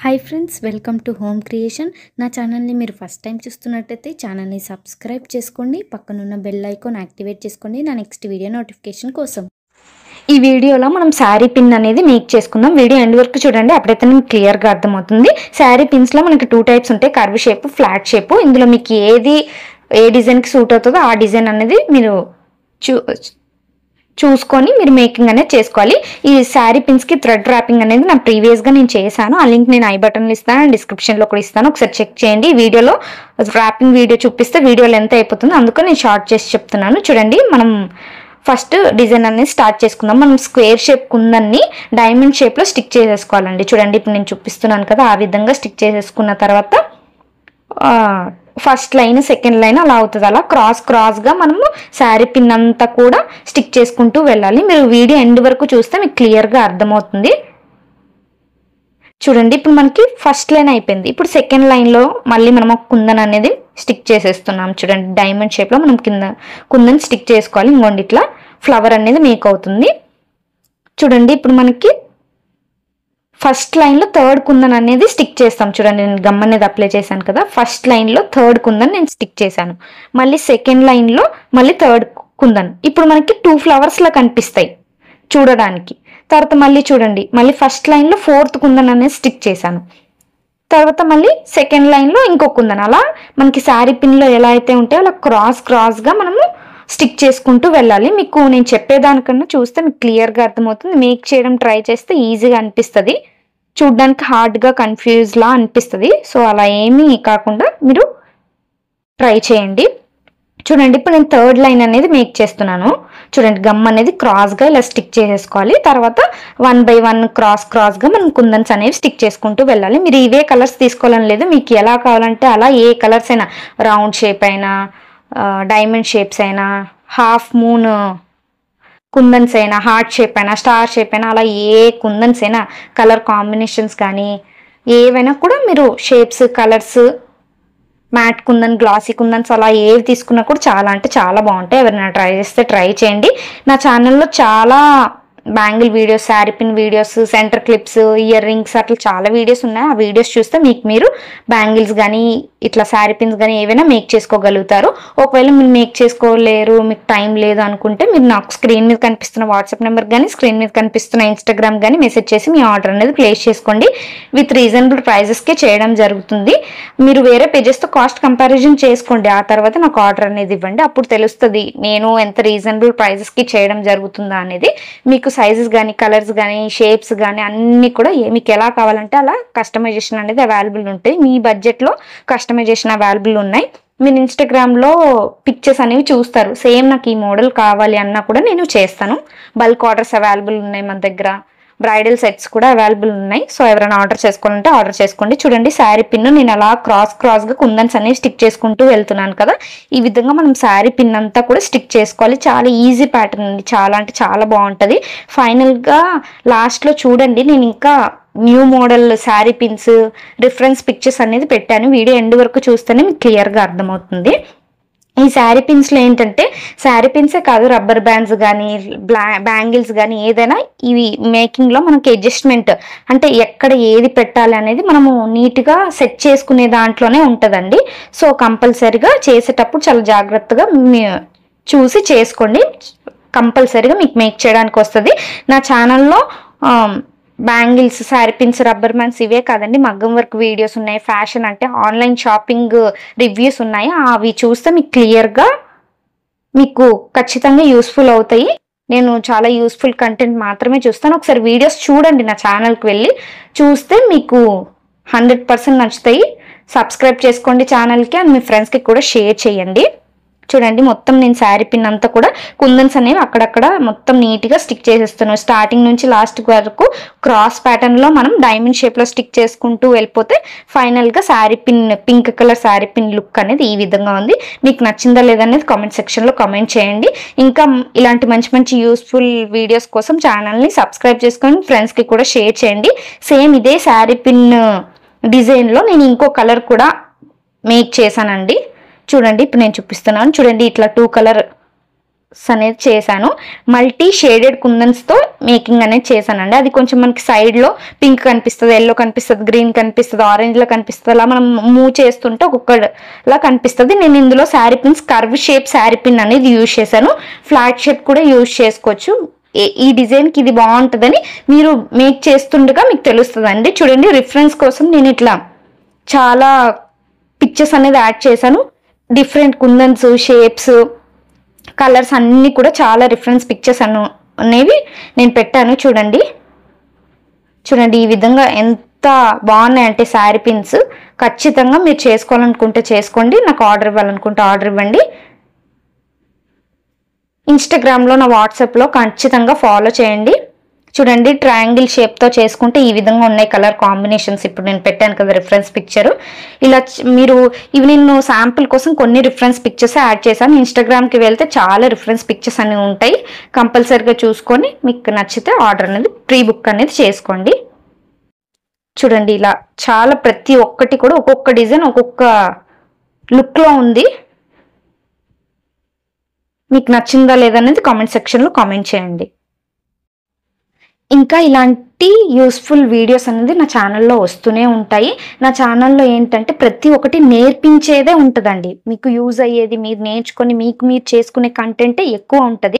Hi friends, welcome to home creation. నా ఛానల్ని మీరు ఫస్ట్ టైం చూస్తున్నట్టయితే ఛానల్ని సబ్స్క్రైబ్ చేసుకోండి, పక్కనున్న బెల్ ఐకాన్ యాక్టివేట్ చేసుకోండి నా నెక్స్ట్ వీడియో నోటిఫికేషన్ కోసం. ఈ వీడియోలో మనం శారీ పిన్ అనేది మేక్ చేసుకుందాం. వీడియో ఎండ్ వరకు చూడండి, అప్పుడైతే మీకు క్లియర్గా అర్థమవుతుంది. శారీ పిన్స్లో మనకి 2 టైప్స్ ఉంటాయి, కర్వ్ షేప్, ఫ్లాట్ షేప్. ఇందులో మీకు ఏ డిజైన్కి సూట్ అవుతుందో ఆ డిజైన్ అనేది మీరు చూసుకొని మీరు మేకింగ్ అనేది చేసుకోవాలి. ఈ శారీ పిన్స్కి థ్రెడ్ ర్యాపింగ్ అనేది నా ప్రీవియస్గా నేను చేశాను. ఆ లింక్ నేను ఐ బటన్లో ఇస్తాను అండ్ డిస్క్రిప్షన్లో కూడా ఇస్తాను, ఒకసారి చెక్ చేయండి. వీడియోలో ర్యాపింగ్ వీడియో చూపిస్తే వీడియో లెంత్ అయిపోతుంది, అందుకని నేను షార్ట్ చేసి చెప్తున్నాను. చూడండి, మనం ఫస్ట్ డిజైన్ అనేది స్టార్ట్ చేసుకుందాం. మనం స్క్వేర్ షేప్ కుందన్ని డైమండ్ షేప్లో స్టిక్ చేసేసుకోవాలండి. చూడండి, ఇప్పుడు నేను చూపిస్తున్నాను కదా, ఆ విధంగా స్టిక్ చేసేసుకున్న తర్వాత ఫస్ట్ లైన్, సెకండ్ లైన్ అలా అవుతుంది. అలా క్రాస్గా మనము శారీ పిన్ అంతా కూడా స్టిక్ చేసుకుంటూ వెళ్ళాలి. మీరు వీడియో ఎండ్ వరకు చూస్తే మీకు క్లియర్గా అర్థమవుతుంది. చూడండి, ఇప్పుడు మనకి ఫస్ట్ లైన్ అయిపోయింది. ఇప్పుడు సెకండ్ లైన్లో మళ్ళీ మనం ఒక కుందన్ అనేది స్టిక్ చేసేస్తున్నాం. చూడండి, డైమండ్ షేప్లో మనం కుందన్ స్టిక్ చేసుకోవాలి. ఇంకోండి, ఇట్లా ఫ్లవర్ అనేది మేక్ అవుతుంది. చూడండి, ఇప్పుడు మనకి ఫస్ట్ లైన్లో థర్డ్ కుందన్ అనేది స్టిక్ చేస్తాం. చూడండి, నేను గమ్ అనేది అప్లై చేశాను కదా, ఫస్ట్ లైన్లో థర్డ్ కుందన్ నేను స్టిక్ చేశాను. మళ్ళీ సెకండ్ లైన్లో మళ్ళీ థర్డ్ కుందన్. ఇప్పుడు మనకి 2 ఫ్లవర్స్లా కనిపిస్తాయి చూడడానికి. తర్వాత మళ్ళీ చూడండి, మళ్ళీ ఫస్ట్ లైన్లో ఫోర్త్ కుందన్ అనేది స్టిక్ చేశాను. తర్వాత మళ్ళీ సెకండ్ లైన్లో ఇంకో కుందన్. అలా మనకి శారీ పిన్లో ఎలా అయితే ఉంటాయో అలా క్రాస్గా మనము స్టిక్ చేసుకుంటూ వెళ్ళాలి. మీకు నేను చెప్పేదానికన్నా చూస్తే మీకు క్లియర్గా అర్థమవుతుంది. మేక్ చేయడం ట్రై చేస్తే ఈజీగా అనిపిస్తుంది, చూడ్డానికి హార్డ్గా కన్ఫ్యూజ్లా అనిపిస్తుంది. సో అలా ఏమీ కాకుండా మీరు ట్రై చేయండి. చూడండి, ఇప్పుడు నేను థర్డ్ లైన్ అనేది మేక్ చేస్తున్నాను. చూడండి, గమ్ అనేది క్రాస్గా ఇలా స్టిక్ చేసేసుకోవాలి. తర్వాత 1 by 1 క్రాస్గా మనం కుందన్స్ అనేవి స్టిక్ చేసుకుంటూ వెళ్ళాలి. మీరు ఇవే కలర్స్ తీసుకోవాలని లేదు, మీకు ఎలా కావాలంటే అలా ఏ కలర్స్ అయినా, రౌండ్ షేప్ అయినా, డైమండ్ షేప్స్ అయినా, హాఫ్ మూన్ కుందన్స్ అయినా, హార్ట్ షేప్ అయినా, స్టార్ షేప్ అయినా, అలా ఏ కుందన్స్ అయినా, కలర్ కాంబినేషన్స్ కానీ ఏవైనా కూడా మీరు shapes, colours, matte kundan, glossy kundans అలా ఏవి తీసుకున్నా కూడా చాలా అంటే చాలా బాగుంటాయి. ఎవరైనా ట్రై చేస్తే ట్రై చేయండి. నా ఛానల్లో చాలా bangle videos, sari pin videos, centre clips, ear rings అట్లా చాలా వీడియోస్ ఉన్నాయి. ఆ వీడియోస్ చూస్తే మీరు బ్యాంగిల్స్ కానీ ఇట్లా శారీ పిన్స్ కానీ ఏవైనా మేక్ చేసుకోగలుగుతారు. ఒకవేళ మీరు మేక్ చేసుకోలేరు, మీకు టైం లేదు అనుకుంటే మీరు నాకు స్క్రీన్ మీద కనిపిస్తున్న వాట్సాప్ నెంబర్ కానీ, స్క్రీన్ మీద కనిపిస్తున్న ఇన్స్టాగ్రామ్ కానీ మెసేజ్ చేసి మీ ఆర్డర్ అనేది ప్లేస్ చేసుకోండి. విత్ రీజనబుల్ ప్రైజెస్కే చేయడం జరుగుతుంది. మీరు వేరే పేజెస్తో కాస్ట్ కంపారిజన్ చేసుకోండి, ఆ తర్వాత నాకు ఆర్డర్ అనేది ఇవ్వండి. అప్పుడు తెలుస్తుంది నేను ఎంత రీజనబుల్ ప్రైజెస్కి చేయడం జరుగుతుందా అనేది. మీకు సైజెస్ కానీ, కలర్స్ కానీ, షేప్స్ కానీ అన్నీ కూడా మీకు ఎలా కావాలంటే అలా కస్టమైజేషన్ అనేది అవైలబుల్ ఉంటాయి. మీ బడ్జెట్లో కస్టమైజేషన్ అవైలబుల్ ఉన్నాయి. మీరు ఇన్స్టాగ్రామ్లో పిక్చర్స్ అనేవి చూస్తారు, సేమ్ నాకు ఈ మోడల్ కావాలి అన్నా కూడా నేను చేస్తాను. బల్క్ ఆర్డర్స్ అవైలబుల్ ఉన్నాయి మన దగ్గర, బ్రైడల్ సెట్స్ కూడా అవైలబుల్ ఉన్నాయి. సో ఎవరైనా ఆర్డర్ చేసుకోవాలంటే ఆర్డర్ చేసుకోండి. చూడండి, శారీ పిన్ నేను అలా క్రాస్గా కుందన్స్ అనేవి స్టిక్ చేసుకుంటూ వెళ్తున్నాను కదా, ఈ విధంగా మనం శారీ పిన్ అంతా కూడా స్టిక్ చేసుకోవాలి. చాలా ఈజీ ప్యాటర్న్ అండి, చాలా అంటే చాలా బాగుంటుంది. ఫైనల్గా లాస్ట్లో చూడండి, నేను ఇంకా new model sari pins reference pictures అనేది పెట్టాను. వీడియో ఎండ్ వరకు చూస్తేనే మీకు క్లియర్గా అర్థమవుతుంది. ఈ శారీ పిన్స్లో ఏంటంటే శారీ పిన్సే కాదు, రబ్బర్ బ్యాండ్స్ కానీ, బ్యాంగిల్స్ కానీ ఏదైనా ఇవి మేకింగ్లో మనకి అడ్జస్ట్మెంట్ అంటే ఎక్కడ ఏది పెట్టాలి అనేది మనము నీట్గా సెట్ చేసుకునే దాంట్లోనే ఉంటుందండి. సో కంపల్సరీగా చేసేటప్పుడు చాలా జాగ్రత్తగా చూసి చేసుకోండి, కంపల్సరీగా మీకు మేక్ చేయడానికి వస్తుంది. నా ఛానల్లో bangles, sari pins, rubber bands ఇవే కాదండి, మగ్గం వర్క్ వీడియోస్ ఉన్నాయి, ఫ్యాషన్ అంటే ఆన్లైన్ షాపింగ్ రివ్యూస్ ఉన్నాయి. అవి చూస్తే మీకు క్లియర్గా మీకు ఖచ్చితంగా యూస్ఫుల్ అవుతాయి. నేను చాలా యూస్ఫుల్ కంటెంట్ మాత్రమే చూస్తాను. ఒకసారి వీడియోస్ చూడండి, నా ఛానల్కి వెళ్ళి చూస్తే మీకు 100% నచ్చుతాయి. సబ్స్క్రైబ్ చేసుకోండి ఛానల్కి, అండ్ మీ ఫ్రెండ్స్కి కూడా షేర్ చేయండి. చూడండి, మొత్తం నేను శారీ పిన్ అంతా కూడా కుందన్స్ అనేవి అక్కడక్కడ మొత్తం నీట్గా స్టిక్ చేసేస్తున్నాను. స్టార్టింగ్ నుంచి లాస్ట్ వరకు క్రాస్ ప్యాటర్న్లో మనం డైమండ్ షేప్లో స్టిక్ చేసుకుంటూ వెళ్ళిపోతే ఫైనల్గా sari pin, pink colour sari pin look అనేది ఈ విధంగా ఉంది. మీకు నచ్చిందా లేదనేది కామెంట్ సెక్షన్లో కామెంట్ చేయండి. ఇంకా ఇలాంటి మంచి యూస్ఫుల్ వీడియోస్ కోసం ఛానల్ని సబ్స్క్రైబ్ చేసుకొని ఫ్రెండ్స్కి కూడా షేర్ చేయండి. సేమ్ ఇదే శారీ పిన్ డిజైన్లో నేను ఇంకో కలర్ కూడా మేక్ చేశానండి. చూడండి, ఇప్పుడు నేను చూపిస్తున్నాను. చూడండి, ఇట్లా 2 కలర్ అనేది చేశాను. మల్టీ షేడెడ్ కుందన్స్తో మేకింగ్ అనేది చేశానండి. అది కొంచెం మనకి సైడ్లో పింక్ కనిపిస్తుంది, ఎల్లో కనిపిస్తుంది, గ్రీన్ కనిపిస్తుంది, ఆరెంజ్లో కనిపిస్తుంది. అలా మనం మూవ్ చేస్తుంటే ఒక్కొక్కలా కనిపిస్తుంది. నేను ఇందులో sari pins curve shape sari pin అనేది యూజ్ చేశాను. ఫ్లాట్ షేప్ కూడా యూజ్ చేసుకోవచ్చు. ఈ డిజైన్కి ఇది బాగుంటుందని మీరు మేక్ చేస్తుండగా మీకు తెలుస్తుంది అండి. చూడండి, రిఫరెన్స్ కోసం నేను ఇట్లా చాలా పిక్చర్స్ అనేది యాడ్ చేశాను. డిఫరెంట్ కుందన్స్, షేప్స్, కలర్స్ అన్నీ కూడా చాలా రిఫరెన్స్ పిక్చర్స్ అనేవి నేను పెట్టాను. చూడండి ఈ విధంగా ఎంత బాగున్నాయంటే శారీ పిన్స్. ఖచ్చితంగా మీరు చేసుకోవాలనుకుంటే చేసుకోండి, నాకు ఆర్డర్ ఇవ్వాలనుకుంటే ఆర్డర్ ఇవ్వండి. ఇన్స్టాగ్రామ్లో, నా వాట్సాప్లో ఖచ్చితంగా ఫాలో చేయండి. చూడండి, ట్రయాంగిల్ షేప్తో చేసుకుంటే ఈ విధంగా ఉన్నాయి కలర్ కాంబినేషన్స్. ఇప్పుడు నేను పెట్టాను కదా రిఫరెన్స్ పిక్చర్. ఇలా మీరు ఇవి నేను శాంపుల్ కోసం కొన్ని రిఫరెన్స్ పిక్చర్స్ యాడ్ చేశాను. ఇన్స్టాగ్రామ్కి వెళ్తే చాలా రిఫరెన్స్ పిక్చర్స్ అనేవి ఉంటాయి. కంపల్సరీగా చూసుకొని మీకు నచ్చితే ఆర్డర్ అనేది ప్రీ బుక్ అనేది చేసుకోండి. చూడండి, ఇలా చాలా ప్రతి ఒక్కటి కూడా ఒక్కొక్క డిజైన్ ఒక్కొక్క లుక్లో ఉంది. మీకు నచ్చిందా లేదనేది కామెంట్ సెక్షన్లో కామెంట్ చేయండి. ఇంకా ఇలాంటి యూస్ఫుల్ వీడియోస్ అనేది నా ఛానల్లో వస్తూనే ఉంటాయి. నా ఛానల్లో ఏంటంటే ప్రతి ఒక్కటి నేర్పించేదే ఉంటుందండి. మీకు యూజ్ అయ్యేది, మీరు నేర్చుకొని మీకు మీరు చేసుకునే కంటెంటే ఎక్కువ ఉంటుంది.